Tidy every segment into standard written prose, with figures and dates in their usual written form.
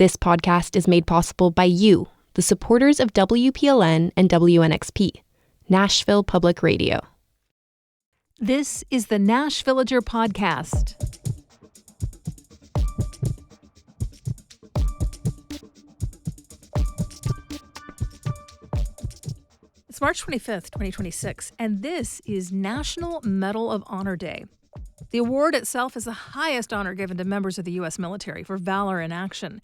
This podcast is made possible by you, the supporters of WPLN and WNXP, Nashville Public Radio. This is the Nashvillager Podcast. It's March 25th, 2026, and this is National Medal of Honor Day. The award itself is the highest honor given to members of the U.S. military for valor in action.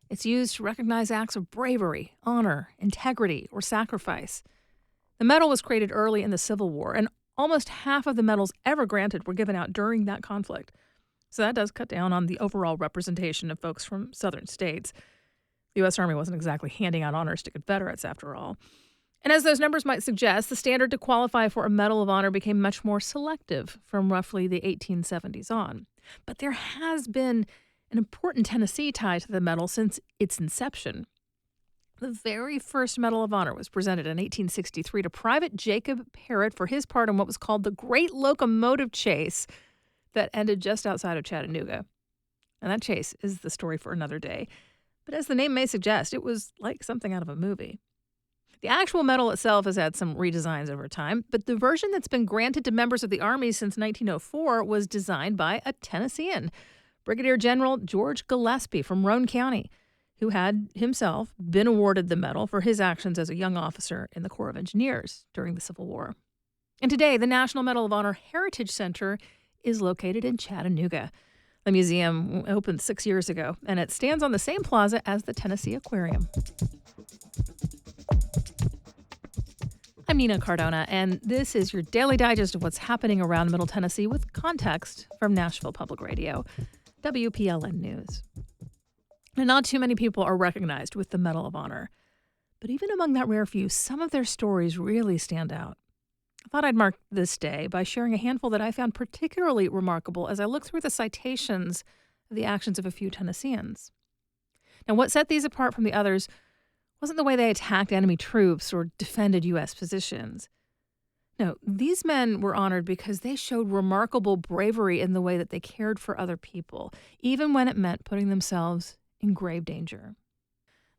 It's used to recognize acts of bravery, honor, integrity, or sacrifice. The medal was created early in the Civil War, and almost half of the medals ever granted were given out during that conflict. So that does cut down on the overall representation of folks from southern states. The U.S. Army wasn't exactly handing out honors to Confederates, after all. And as those numbers might suggest, the standard to qualify for a Medal of Honor became much more selective from roughly the 1870s on. But there has been an important Tennessee tie to the medal since its inception. The very first Medal of Honor was presented in 1863 to Private Jacob Parrott for his part in what was called the Great Locomotive Chase that ended just outside of Chattanooga. And that chase is the story for another day. But as the name may suggest, it was like something out of a movie. The actual medal itself has had some redesigns over time, but the version that's been granted to members of the Army since 1904 was designed by a Tennessean, Brigadier General George Gillespie from Roane County, who had himself been awarded the medal for his actions as a young officer in the Corps of Engineers during the Civil War. And today, the National Medal of Honor Heritage Center is located in Chattanooga. The museum opened 6 years ago, and it stands on the same plaza as the Tennessee Aquarium. I'm Nina Cardona, and this is your daily digest of what's happening around Middle Tennessee with context from Nashville Public Radio, WPLN News. And not too many people are recognized with the Medal of Honor, but even among that rare few, some of their stories really stand out. I thought I'd mark this day by sharing a handful that I found particularly remarkable as I looked through the citations of the actions of a few Tennesseans. Now, what set these apart from the others wasn't the way they attacked enemy troops or defended U.S. positions. No, these men were honored because they showed remarkable bravery in the way that they cared for other people, even when it meant putting themselves in grave danger.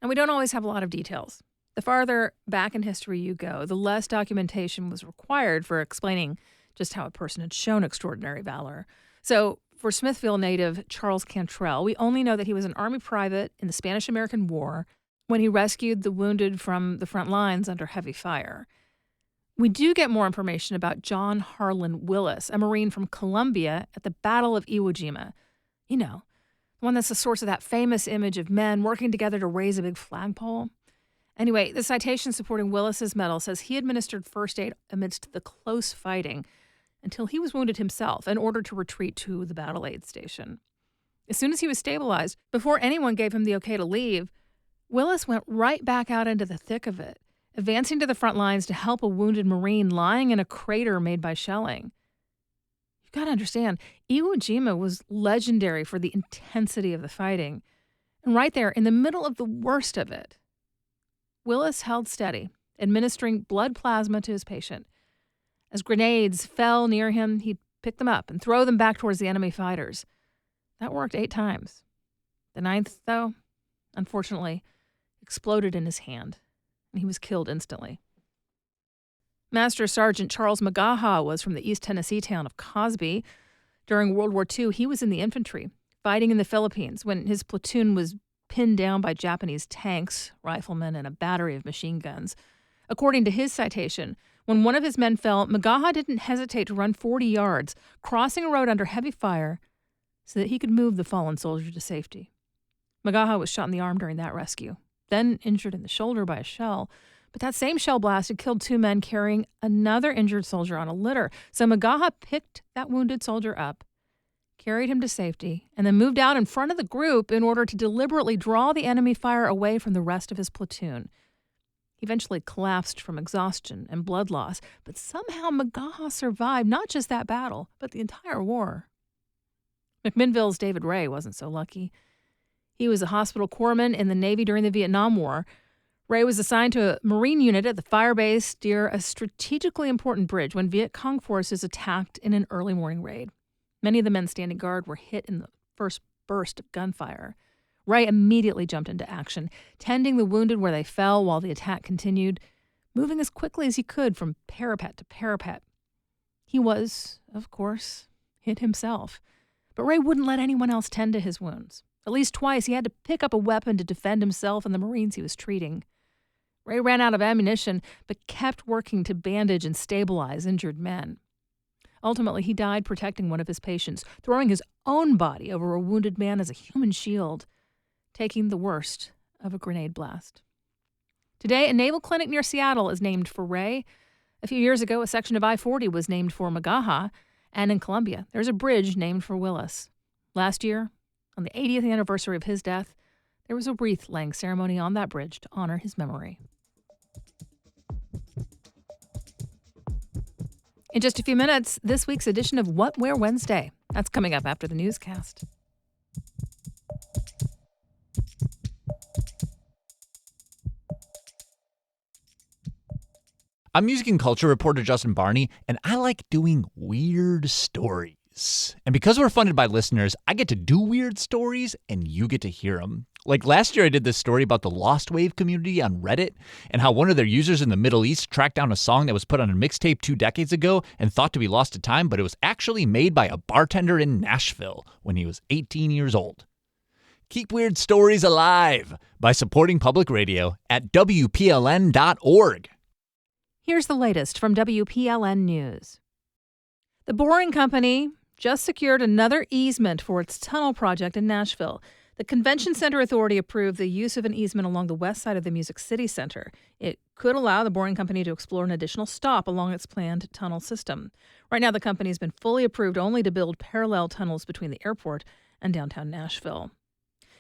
And we don't always have a lot of details. The farther back in history you go, the less documentation was required for explaining just how a person had shown extraordinary valor. So for Smithville native Charles Cantrell, we only know that he was an Army private in the Spanish-American War when he rescued the wounded from the front lines under heavy fire. We do get more information about John Harlan Willis, a Marine from Colombia at the Battle of Iwo Jima. You know, the one that's the source of that famous image of men working together to raise a big flagpole. Anyway, the citation supporting Willis's medal says he administered first aid amidst the close fighting until he was wounded himself and ordered to retreat to the battle aid station. As soon as he was stabilized, before anyone gave him the okay to leave, Willis went right back out into the thick of it, advancing to the front lines to help a wounded Marine lying in a crater made by shelling. You've got to understand, Iwo Jima was legendary for the intensity of the fighting. And right there, in the middle of the worst of it, Willis held steady, administering blood plasma to his patient. As grenades fell near him, he'd pick them up and throw them back towards the enemy fighters. That worked 8 times. The 9th, though, unfortunately, exploded in his hand, and he was killed instantly. Master Sergeant Charles Magaha was from the East Tennessee town of Cosby. During World War II, he was in the infantry, fighting in the Philippines when his platoon was pinned down by Japanese tanks, riflemen, and a battery of machine guns. According to his citation, when one of his men fell, Magaha didn't hesitate to run 40 yards, crossing a road under heavy fire so that he could move the fallen soldier to safety. Magaha was shot in the arm during that rescue, then injured in the shoulder by a shell. But that same shell blast had killed 2 men carrying another injured soldier on a litter. So Magaha picked that wounded soldier up, carried him to safety, and then moved out in front of the group in order to deliberately draw the enemy fire away from the rest of his platoon. He eventually collapsed from exhaustion and blood loss, but somehow Magaha survived not just that battle, but the entire war. McMinnville's David Ray wasn't so lucky. He was a hospital corpsman in the Navy during the Vietnam War. Ray was assigned to a Marine unit at the fire base near a strategically important bridge when Viet Cong forces attacked in an early morning raid. Many of the men standing guard were hit in the first burst of gunfire. Ray immediately jumped into action, tending the wounded where they fell while the attack continued, moving as quickly as he could from parapet to parapet. He was, of course, hit himself. But Ray wouldn't let anyone else tend to his wounds. At least twice, he had to pick up a weapon to defend himself and the Marines he was treating. Ray ran out of ammunition, but kept working to bandage and stabilize injured men. Ultimately, he died protecting one of his patients, throwing his own body over a wounded man as a human shield, taking the worst of a grenade blast. Today, a naval clinic near Seattle is named for Ray. A few years ago, a section of I-40 was named for Magaha, and in Columbia, there's a bridge named for Willis. Last year, on the 80th anniversary of his death, there was a wreath-laying ceremony on that bridge to honor his memory. In just a few minutes, this week's edition of What Wear Wednesday. That's coming up after the newscast. I'm music and culture reporter Justin Barney, and I like doing weird stories. And because we're funded by listeners, I get to do weird stories, and you get to hear them. Like last year, I did this story about the Lost Wave community on Reddit and how one of their users in the Middle East tracked down a song that was put on a mixtape 2 decades ago and thought to be lost to time, but it was actually made by a bartender in Nashville when he was 18 years old. Keep weird stories alive by supporting public radio at WPLN.org. Here's the latest from WPLN News. The Boring Company just secured another easement for its tunnel project in Nashville. The Convention Center Authority approved the use of an easement along the west side of the Music City Center. It could allow the Boring Company to explore an additional stop along its planned tunnel system. Right now, the company has been fully approved only to build parallel tunnels between the airport and downtown Nashville.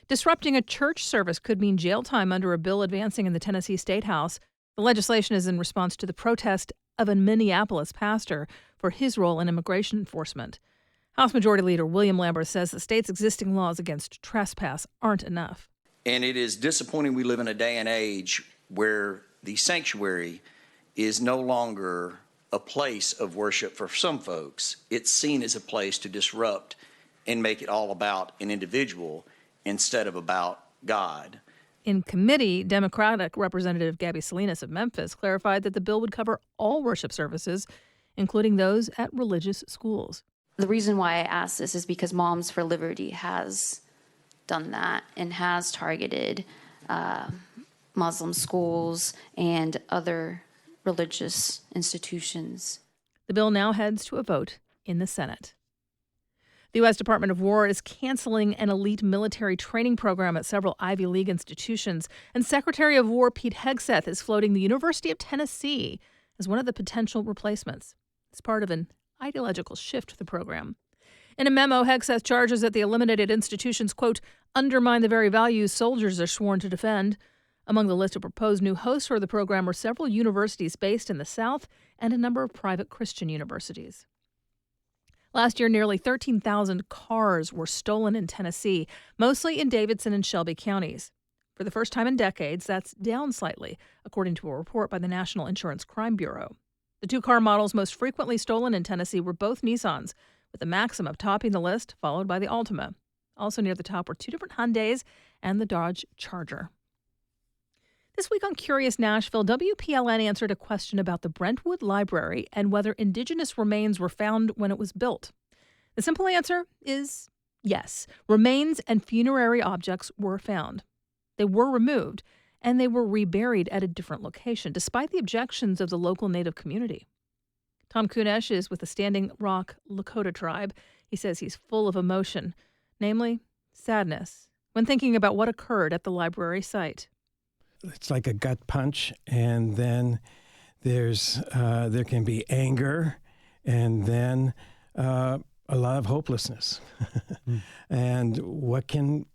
Disrupting a church service could mean jail time under a bill advancing in the Tennessee State House. The legislation is in response to the protest of a Minneapolis pastor for his role in immigration enforcement. House Majority Leader William Lambert says the state's existing laws against trespass aren't enough. And it is disappointing we live in a day and age where the sanctuary is no longer a place of worship for some folks. It's seen as a place to disrupt and make it all about an individual instead of about God. In committee, Democratic Representative Gabby Salinas of Memphis clarified that the bill would cover all worship services, including those at religious schools. The reason why I ask this is because Moms for Liberty has done that and has targeted Muslim schools and other religious institutions. The bill now heads to a vote in the Senate. The U.S. Department of War is canceling an elite military training program at several Ivy League institutions, and Secretary of War Pete Hegseth is floating the University of Tennessee as one of the potential replacements. It's part of an ideological shift to the program. In a memo, Hegseth charges that the eliminated institutions, quote, undermine the very values soldiers are sworn to defend. Among the list of proposed new hosts for the program are several universities based in the South and a number of private Christian universities. Last year, nearly 13,000 cars were stolen in Tennessee, mostly in Davidson and Shelby counties. For the first time in decades, that's down slightly, according to a report by the National Insurance Crime Bureau. The 2 car models most frequently stolen in Tennessee were both Nissans, with the Maxima topping the list, followed by the Altima. Also near the top were 2 different Hyundais and the Dodge Charger. This week on Curious Nashville, WPLN answered a question about the Brentwood Library and whether indigenous remains were found when it was built. The simple answer is yes. Remains and funerary objects were found. They were removed, and they were reburied at a different location, despite the objections of the local Native community. Tom Kunesh is with the Standing Rock Lakota tribe. He says he's full of emotion, namely sadness, when thinking about what occurred at the library site. It's like a gut punch, and then there can be anger, and then a lot of hopelessness. And what can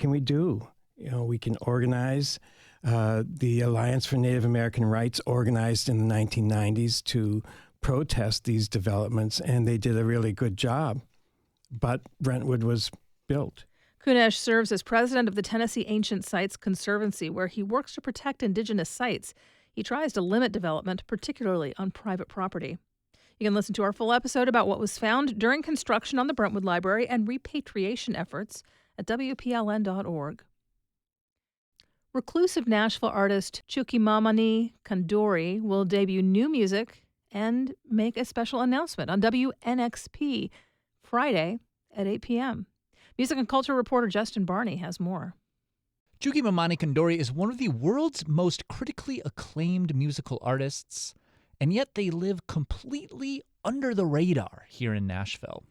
we do? You know, we can organize. The Alliance for Native American Rights organized in the 1990s to protest these developments, and they did a really good job. But Brentwood was built. Kunesh serves as president of the Tennessee Ancient Sites Conservancy, where he works to protect indigenous sites. He tries to limit development, particularly on private property. You can listen to our full episode about what was found during construction on the Brentwood Library and repatriation efforts at WPLN.org. Reclusive Nashville artist Chukimamani Kandori will debut new music and make a special announcement on WNXP Friday at 8 p.m. Music and culture reporter Justin Barney has more. Chukimamani Kandori is one of the world's most critically acclaimed musical artists, and yet they live completely under the radar here in Nashville.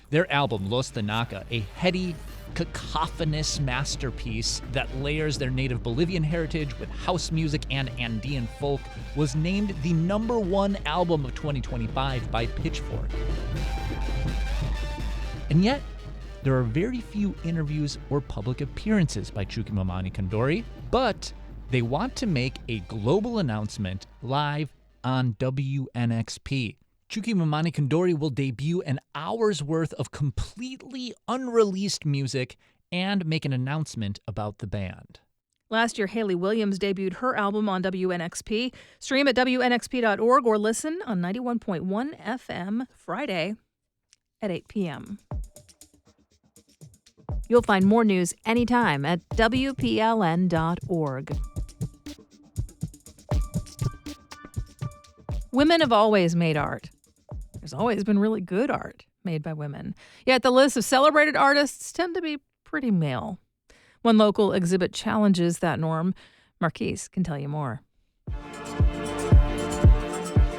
Their album, Los Tanaka, a heady, cacophonous masterpiece that layers their native Bolivian heritage with house music and Andean folk, was named the #1 album of 2025 by Pitchfork. And yet, there are very few interviews or public appearances by Chukimamani Kandori, but they want to make a global announcement live on WNXP. Chukimamani Kandori will debut an hour's worth of completely unreleased music and make an announcement about the band. Last year, Haley Williams debuted her album on WNXP. Stream at WNXP.org or listen on 91.1 FM Friday at 8 p.m. You'll find more news anytime at WPLN.org. Women have always made art. There's always been really good art made by women. Yet the list of celebrated artists tend to be pretty male. One local exhibit challenges that norm. Marquise can tell you more.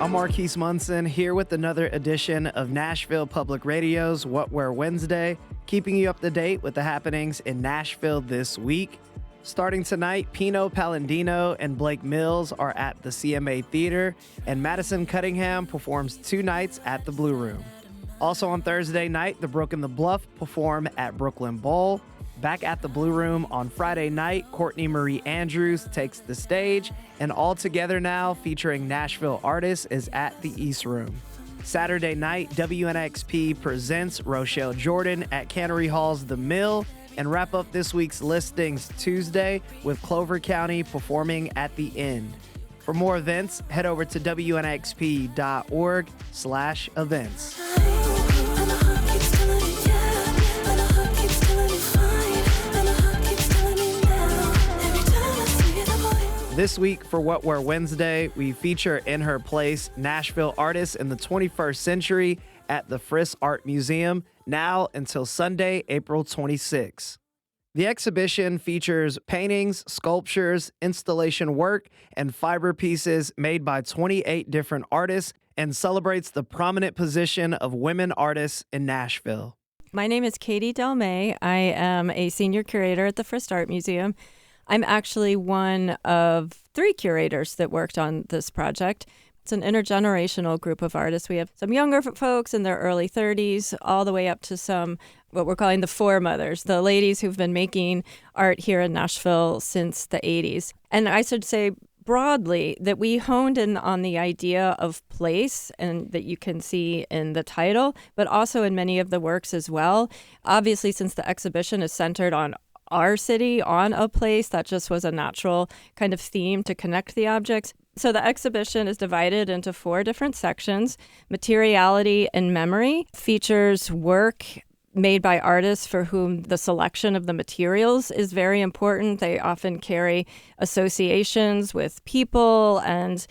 I'm Marquise Munson here with another edition of Nashville Public Radio's What Where Wednesday, keeping you up to date with the happenings in Nashville this week. Starting tonight, Pino Palladino and Blake Mills are at the CMA Theater, and Madison Cunningham performs 2 nights at the Blue Room. Also on Thursday night, the Brook and the Bluff perform at Brooklyn Bowl. Back at the Blue Room on Friday night, Courtney Marie Andrews takes the stage, and All Together Now, featuring Nashville artists, is at the East Room. Saturday night, WNXP presents Rochelle Jordan at Cannery Hall's The Mill, and wrap up this week's listings Tuesday with Clover County performing at the End. For more events, head over to WNXP.org/events. This week for What Where Wednesday, we feature In Her Place, Nashville artists in the 21st century at the Friss Art Museum, now until Sunday, April 26. The exhibition features paintings, sculptures, installation work, and fiber pieces made by 28 different artists and celebrates the prominent position of women artists in Nashville. My name is Katie Delmay. I am a senior curator at the Friss Art Museum. I'm actually one of 3 curators that worked on this project. It's an intergenerational group of artists. We have some younger folks in their early 30s, all the way up to some what we're calling the foremothers, the ladies who've been making art here in Nashville since the 80s. And I should say broadly that we honed in on the idea of place, and that you can see in the title, but also in many of the works as well. Obviously, since the exhibition is centered on our city, on a place, that just was a natural kind of theme to connect the objects. So the exhibition is divided into 4 different sections. Materiality and Memory features work made by artists for whom the selection of the materials is very important. They often carry associations with people and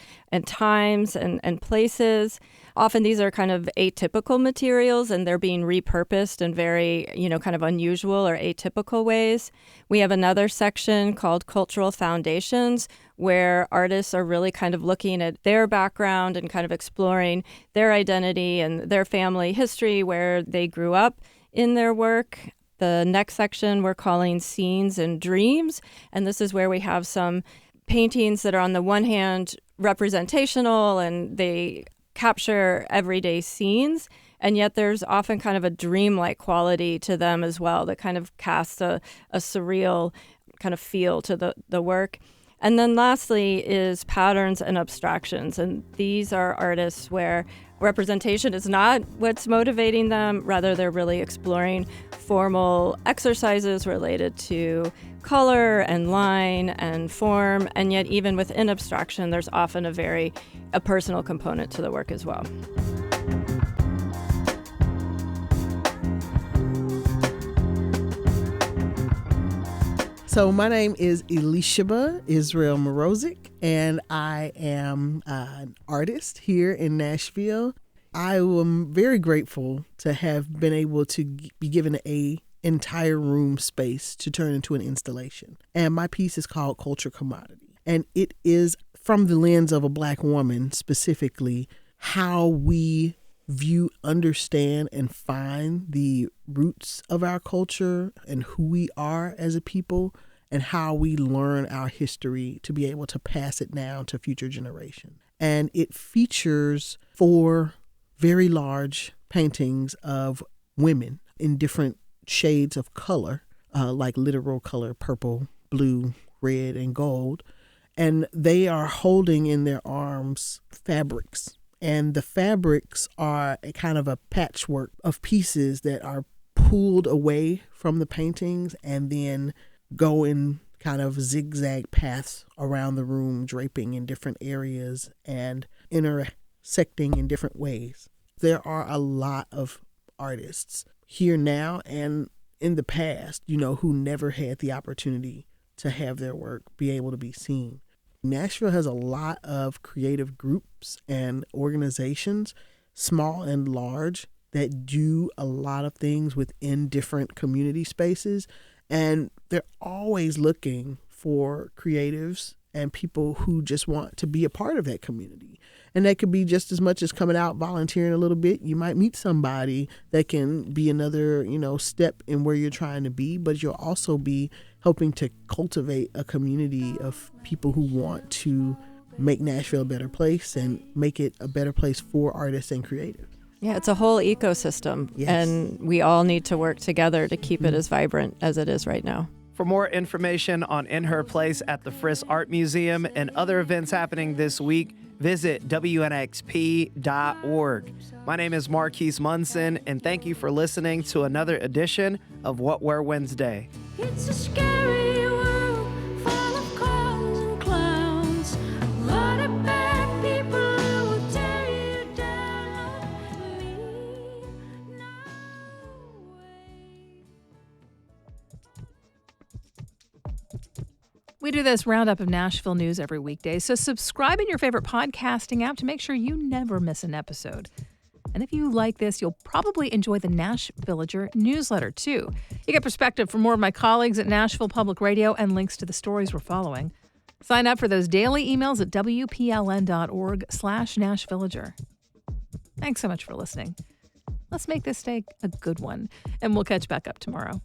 times and places. Often these are kind of atypical materials, and they're being repurposed in very, kind of unusual or atypical ways. We have another section called Cultural Foundations, where artists are really kind of looking at their background and kind of exploring their identity and their family history, where they grew up in their work. The next section we're calling Scenes and Dreams, and this is where we have some paintings that are on the one hand representational, and they capture everyday scenes, and yet there's often kind of a dreamlike quality to them as well that kind of casts a surreal kind of feel to the work. And then lastly is Patterns and Abstractions, and these are artists where representation is not what's motivating them, rather they're really exploring formal exercises related to color and line and form, and yet even within abstraction there's often a personal component to the work as well. So my name is Elishaba Israel Morozic, and I am an artist here in Nashville. I am very grateful to have been able to be given a entire room space to turn into an installation. And my piece is called Culture Commodity. And it is from the lens of a Black woman, specifically, how we view, understand, and find the roots of our culture and who we are as a people, and how we learn our history to be able to pass it down to future generations. And it features 4 very large paintings of women in different shades of color, like literal color, purple, blue, red, and gold. And they are holding in their arms fabrics. And the fabrics are a kind of a patchwork of pieces that are pulled away from the paintings and then go in kind of zigzag paths around the room, draping in different areas and intersecting in different ways. There are a lot of artists here now and in the past, who never had the opportunity to have their work be able to be seen. Nashville has a lot of creative groups and organizations, small and large, that do a lot of things within different community spaces. And they're always looking for creatives and people who just want to be a part of that community. And that could be just as much as coming out, volunteering a little bit. You might meet somebody that can be another, step in where you're trying to be, but you'll also be helping to cultivate a community of people who want to make Nashville a better place and make it a better place for artists and creatives. Yeah, it's a whole ecosystem, Yes. and we all need to work together to keep it as vibrant as it is right now. For more information on In Her Place at the Friss Art Museum and other events happening this week, visit WNXP.org. My name is Marquise Munson, and thank you for listening to another edition of What Wear Wednesday. It's a scary world full of clowns and clowns. A lot of bad people who will tear you down. Leave no way. We do this roundup of Nashville news every weekday, so subscribe in your favorite podcasting app to make sure you never miss an episode. And if you like this, you'll probably enjoy the Nash Villager newsletter, too. You get perspective from more of my colleagues at Nashville Public Radio and links to the stories we're following. Sign up for those daily emails at WPLN.org/NashVillager. Thanks so much for listening. Let's make this day a good one, and we'll catch back up tomorrow.